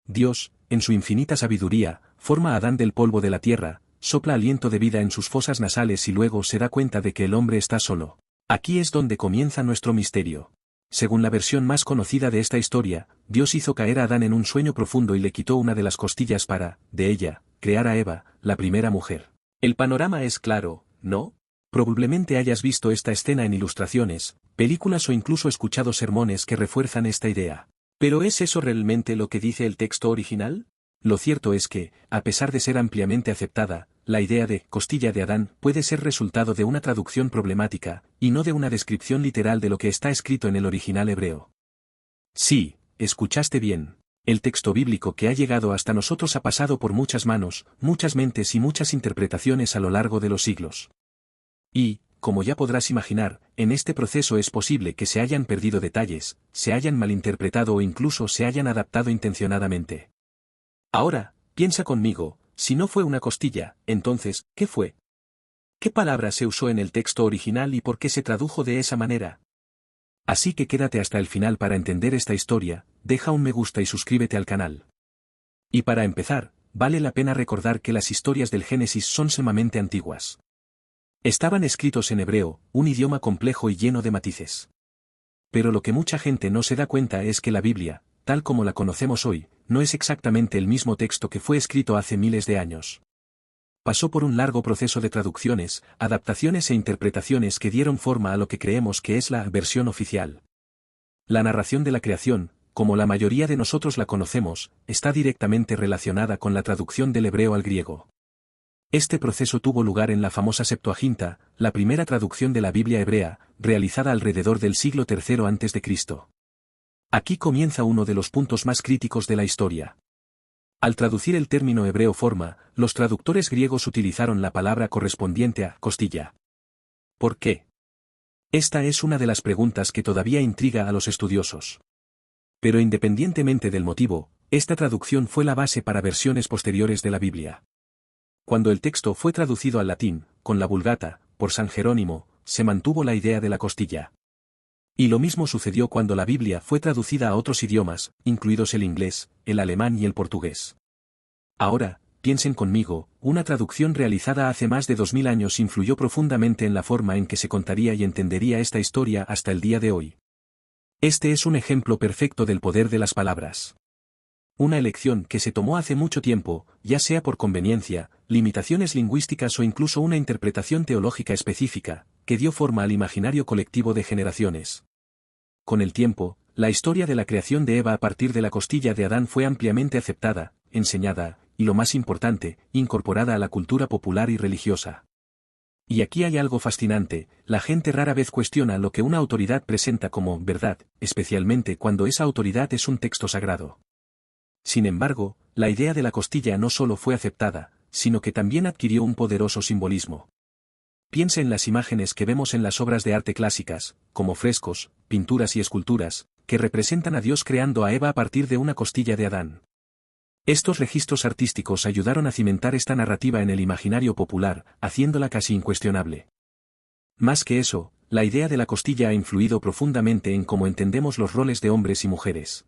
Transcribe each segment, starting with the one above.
Dios, en su infinita sabiduría, forma a Adán del polvo de la tierra, sopla aliento de vida en sus fosas nasales y luego se da cuenta de que el hombre está solo. Aquí es donde comienza nuestro misterio. Según la versión más conocida de esta historia, Dios hizo caer a Adán en un sueño profundo y le quitó una de las costillas para, de ella, crear a Eva, la primera mujer. El panorama es claro, ¿no? Probablemente hayas visto esta escena en ilustraciones, películas o incluso escuchado sermones que refuerzan esta idea. ¿Pero es eso realmente lo que dice el texto original? Lo cierto es que, a pesar de ser ampliamente aceptada, la idea de costilla de Adán puede ser resultado de una traducción problemática, y no de una descripción literal de lo que está escrito en el original hebreo. Sí, escuchaste bien. El texto bíblico que ha llegado hasta nosotros ha pasado por muchas manos, muchas mentes y muchas interpretaciones a lo largo de los siglos. Y, como ya podrás imaginar, en este proceso es posible que se hayan perdido detalles, se hayan malinterpretado o incluso se hayan adaptado intencionadamente. Ahora, piensa conmigo, si no fue una costilla, entonces, ¿qué fue? ¿Qué palabra se usó en el texto original y por qué se tradujo de esa manera? Así que quédate hasta el final para entender esta historia, deja un me gusta y suscríbete al canal. Y para empezar, vale la pena recordar que las historias del Génesis son sumamente antiguas. Estaban escritos en hebreo, un idioma complejo y lleno de matices. Pero lo que mucha gente no se da cuenta es que la Biblia, tal como la conocemos hoy, no es exactamente el mismo texto que fue escrito hace miles de años. Pasó por un largo proceso de traducciones, adaptaciones e interpretaciones que dieron forma a lo que creemos que es la versión oficial. La narración de la creación, como la mayoría de nosotros la conocemos, está directamente relacionada con la traducción del hebreo al griego. Este proceso tuvo lugar en la famosa Septuaginta, la primera traducción de la Biblia hebrea, realizada alrededor del siglo III a.C. Aquí comienza uno de los puntos más críticos de la historia. Al traducir el término hebreo forma, los traductores griegos utilizaron la palabra correspondiente a costilla. ¿Por qué? Esta es una de las preguntas que todavía intriga a los estudiosos. Pero independientemente del motivo, esta traducción fue la base para versiones posteriores de la Biblia. Cuando el texto fue traducido al latín, con la Vulgata, por San Jerónimo, se mantuvo la idea de la costilla. Y lo mismo sucedió cuando la Biblia fue traducida a otros idiomas, incluidos el inglés, el alemán y el portugués. Ahora, piensen conmigo, una traducción realizada hace más de 2000 años influyó profundamente en la forma en que se contaría y entendería esta historia hasta el día de hoy. Este es un ejemplo perfecto del poder de las palabras. Una elección que se tomó hace mucho tiempo, ya sea por conveniencia, limitaciones lingüísticas o incluso una interpretación teológica específica, que dio forma al imaginario colectivo de generaciones. Con el tiempo, la historia de la creación de Eva a partir de la costilla de Adán fue ampliamente aceptada, enseñada, y lo más importante, incorporada a la cultura popular y religiosa. Y aquí hay algo fascinante, la gente rara vez cuestiona lo que una autoridad presenta como verdad, especialmente cuando esa autoridad es un texto sagrado. Sin embargo, la idea de la costilla no solo fue aceptada, sino que también adquirió un poderoso simbolismo. Piensa en las imágenes que vemos en las obras de arte clásicas, como frescos, pinturas y esculturas, que representan a Dios creando a Eva a partir de una costilla de Adán. Estos registros artísticos ayudaron a cimentar esta narrativa en el imaginario popular, haciéndola casi incuestionable. Más que eso, la idea de la costilla ha influido profundamente en cómo entendemos los roles de hombres y mujeres.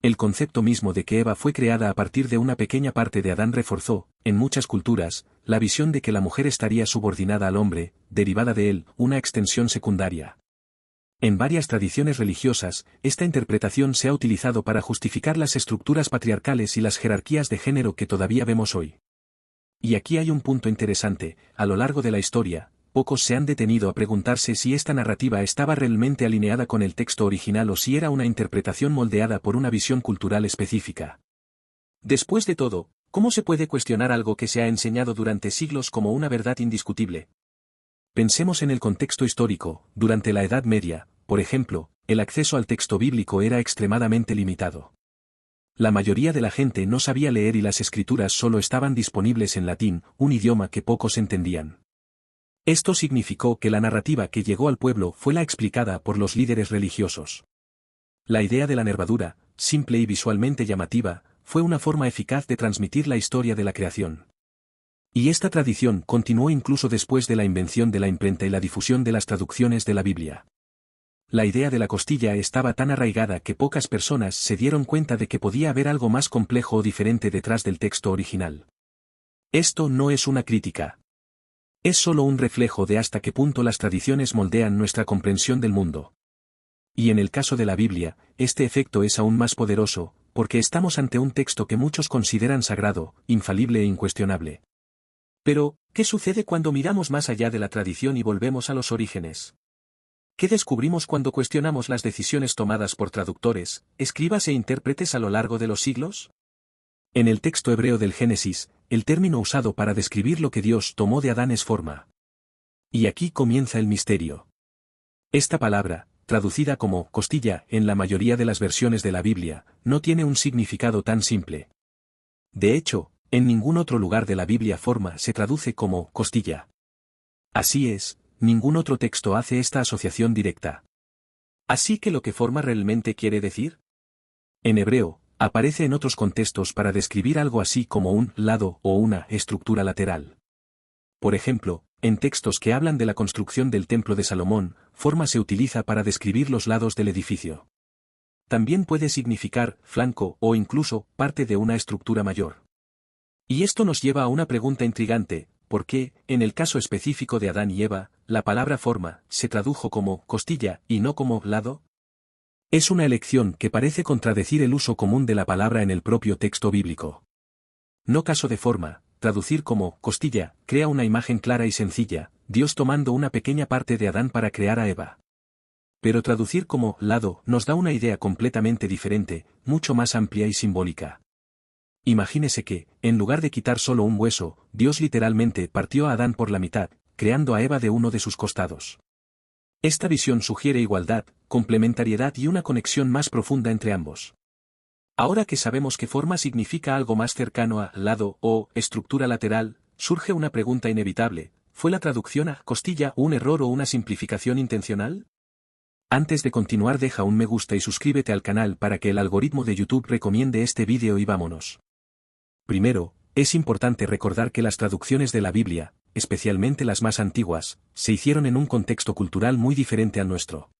El concepto mismo de que Eva fue creada a partir de una pequeña parte de Adán reforzó, en muchas culturas, la visión de que la mujer estaría subordinada al hombre, derivada de él, una extensión secundaria. En varias tradiciones religiosas, esta interpretación se ha utilizado para justificar las estructuras patriarcales y las jerarquías de género que todavía vemos hoy. Y aquí hay un punto interesante, a lo largo de la historia, pocos se han detenido a preguntarse si esta narrativa estaba realmente alineada con el texto original o si era una interpretación moldeada por una visión cultural específica. Después de todo, ¿cómo se puede cuestionar algo que se ha enseñado durante siglos como una verdad indiscutible? Pensemos en el contexto histórico, durante la Edad Media, por ejemplo, el acceso al texto bíblico era extremadamente limitado. La mayoría de la gente no sabía leer y las escrituras solo estaban disponibles en latín, un idioma que pocos entendían. Esto significó que la narrativa que llegó al pueblo fue la explicada por los líderes religiosos. La idea de la nervadura, simple y visualmente llamativa, fue una forma eficaz de transmitir la historia de la creación. Y esta tradición continuó incluso después de la invención de la imprenta y la difusión de las traducciones de la Biblia. La idea de la costilla estaba tan arraigada que pocas personas se dieron cuenta de que podía haber algo más complejo o diferente detrás del texto original. Esto no es una crítica. Es solo un reflejo de hasta qué punto las tradiciones moldean nuestra comprensión del mundo. Y en el caso de la Biblia, este efecto es aún más poderoso, porque estamos ante un texto que muchos consideran sagrado, infalible e incuestionable. Pero, ¿qué sucede cuando miramos más allá de la tradición y volvemos a los orígenes? ¿Qué descubrimos cuando cuestionamos las decisiones tomadas por traductores, escribas e intérpretes a lo largo de los siglos? En el texto hebreo del Génesis, el término usado para describir lo que Dios tomó de Adán es forma. Y aquí comienza el misterio. Esta palabra, traducida como costilla en la mayoría de las versiones de la Biblia, no tiene un significado tan simple. De hecho, en ningún otro lugar de la Biblia forma se traduce como costilla. Así es, ningún otro texto hace esta asociación directa. ¿Así que lo que forma realmente quiere decir? En hebreo, aparece en otros contextos para describir algo así como un lado o una estructura lateral. Por ejemplo, en textos que hablan de la construcción del Templo de Salomón, forma se utiliza para describir los lados del edificio. También puede significar flanco o incluso parte de una estructura mayor. Y esto nos lleva a una pregunta intrigante: ¿por qué, en el caso específico de Adán y Eva, la palabra forma se tradujo como costilla y no como lado? Es una elección que parece contradecir el uso común de la palabra en el propio texto bíblico. No caso de forma, traducir como costilla crea una imagen clara y sencilla, Dios tomando una pequeña parte de Adán para crear a Eva. Pero traducir como lado nos da una idea completamente diferente, mucho más amplia y simbólica. Imagínese que, en lugar de quitar solo un hueso, Dios literalmente partió a Adán por la mitad, creando a Eva de uno de sus costados. Esta visión sugiere igualdad, complementariedad y una conexión más profunda entre ambos. Ahora que sabemos que forma significa algo más cercano a lado o estructura lateral, surge una pregunta inevitable: ¿fue la traducción a costilla un error o una simplificación intencional? Antes de continuar, deja un me gusta y suscríbete al canal para que el algoritmo de YouTube recomiende este vídeo y vámonos. Primero, es importante recordar que las traducciones de la Biblia, especialmente las más antiguas, se hicieron en un contexto cultural muy diferente al nuestro.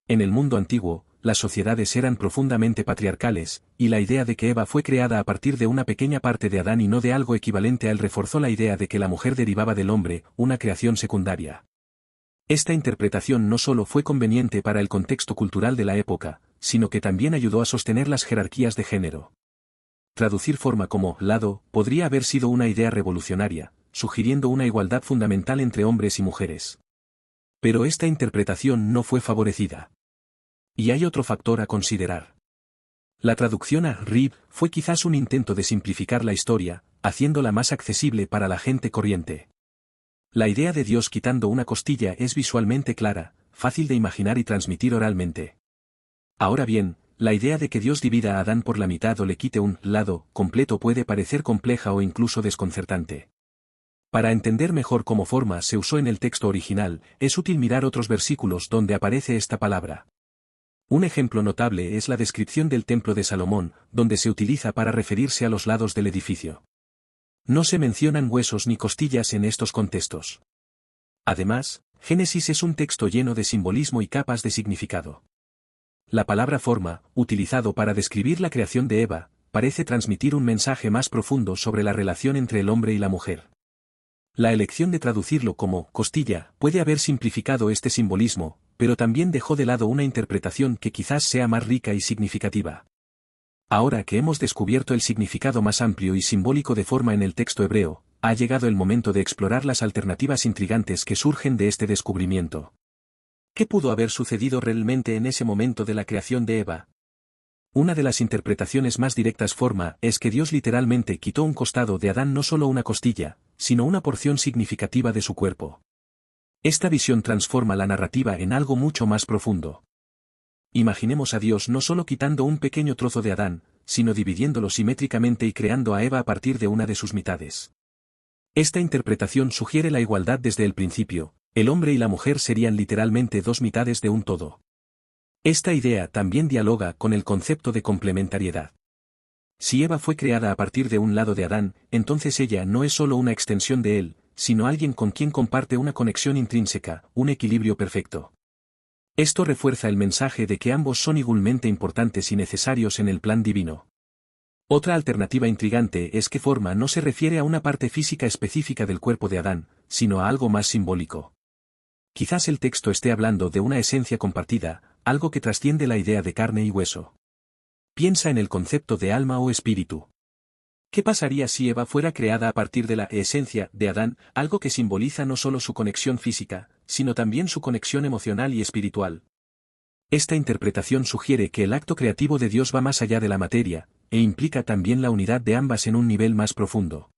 En el mundo antiguo, las sociedades eran profundamente patriarcales, y la idea de que Eva fue creada a partir de una pequeña parte de Adán y no de algo equivalente a él reforzó la idea de que la mujer derivaba del hombre, una creación secundaria. Esta interpretación no solo fue conveniente para el contexto cultural de la época, sino que también ayudó a sostener las jerarquías de género. Traducir forma como lado podría haber sido una idea revolucionaria, sugiriendo una igualdad fundamental entre hombres y mujeres. Pero esta interpretación no fue favorecida. Y hay otro factor a considerar. La traducción a Rib fue quizás un intento de simplificar la historia, haciéndola más accesible para la gente corriente. La idea de Dios quitando una costilla es visualmente clara, fácil de imaginar y transmitir oralmente. Ahora bien, la idea de que Dios divida a Adán por la mitad o le quite un lado completo puede parecer compleja o incluso desconcertante. Para entender mejor cómo forma se usó en el texto original, es útil mirar otros versículos donde aparece esta palabra. Un ejemplo notable es la descripción del Templo de Salomón, donde se utiliza para referirse a los lados del edificio. No se mencionan huesos ni costillas en estos contextos. Además, Génesis es un texto lleno de simbolismo y capas de significado. La palabra forma, utilizado para describir la creación de Eva, parece transmitir un mensaje más profundo sobre la relación entre el hombre y la mujer. La elección de traducirlo como costilla puede haber simplificado este simbolismo, pero también dejó de lado una interpretación que quizás sea más rica y significativa. Ahora que hemos descubierto el significado más amplio y simbólico de forma en el texto hebreo, ha llegado el momento de explorar las alternativas intrigantes que surgen de este descubrimiento. ¿Qué pudo haber sucedido realmente en ese momento de la creación de Eva? Una de las interpretaciones más directas forma es que Dios literalmente quitó un costado de Adán, no solo una costilla, sino una porción significativa de su cuerpo. Esta visión transforma la narrativa en algo mucho más profundo. Imaginemos a Dios no solo quitando un pequeño trozo de Adán, sino dividiéndolo simétricamente y creando a Eva a partir de una de sus mitades. Esta interpretación sugiere la igualdad desde el principio: el hombre y la mujer serían literalmente dos mitades de un todo. Esta idea también dialoga con el concepto de complementariedad. Si Eva fue creada a partir de un lado de Adán, entonces ella no es solo una extensión de él, sino alguien con quien comparte una conexión intrínseca, un equilibrio perfecto. Esto refuerza el mensaje de que ambos son igualmente importantes y necesarios en el plan divino. Otra alternativa intrigante es que forma no se refiere a una parte física específica del cuerpo de Adán, sino a algo más simbólico. Quizás el texto esté hablando de una esencia compartida, algo que trasciende la idea de carne y hueso. Piensa en el concepto de alma o espíritu. ¿Qué pasaría si Eva fuera creada a partir de la esencia de Adán, algo que simboliza no solo su conexión física, sino también su conexión emocional y espiritual? Esta interpretación sugiere que el acto creativo de Dios va más allá de la materia, e implica también la unidad de ambas en un nivel más profundo.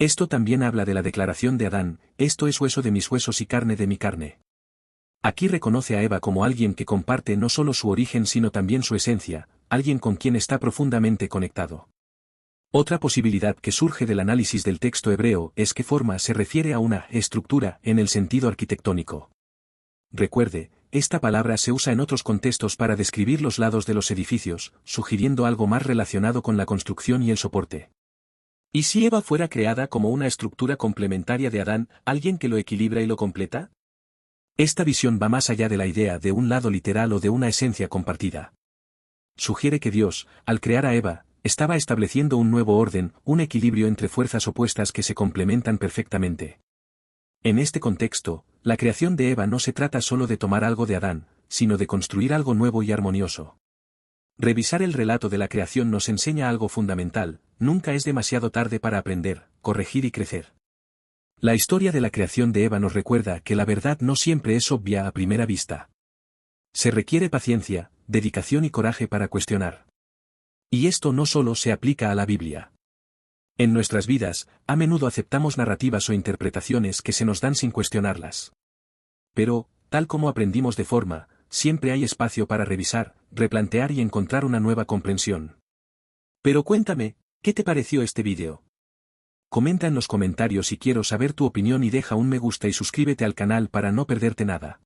Esto también habla de la declaración de Adán, esto es hueso de mis huesos y carne de mi carne. Aquí reconoce a Eva como alguien que comparte no solo su origen sino también su esencia, alguien con quien está profundamente conectado. Otra posibilidad que surge del análisis del texto hebreo es que forma se refiere a una estructura en el sentido arquitectónico. Recuerde, esta palabra se usa en otros contextos para describir los lados de los edificios, sugiriendo algo más relacionado con la construcción y el soporte. ¿Y si Eva fuera creada como una estructura complementaria de Adán, alguien que lo equilibra y lo completa? Esta visión va más allá de la idea de un lado literal o de una esencia compartida. Sugiere que Dios, al crear a Eva, estaba estableciendo un nuevo orden, un equilibrio entre fuerzas opuestas que se complementan perfectamente. En este contexto, la creación de Eva no se trata solo de tomar algo de Adán, sino de construir algo nuevo y armonioso. Revisar el relato de la creación nos enseña algo fundamental, nunca es demasiado tarde para aprender, corregir y crecer. La historia de la creación de Eva nos recuerda que la verdad no siempre es obvia a primera vista. Se requiere paciencia, dedicación y coraje para cuestionar. Y esto no solo se aplica a la Biblia. En nuestras vidas, a menudo aceptamos narrativas o interpretaciones que se nos dan sin cuestionarlas. Pero, tal como aprendimos de forma, siempre hay espacio para revisar, replantear y encontrar una nueva comprensión. Pero cuéntame, ¿qué te pareció este vídeo? Comenta en los comentarios si quiero saber tu opinión y deja un me gusta y suscríbete al canal para no perderte nada.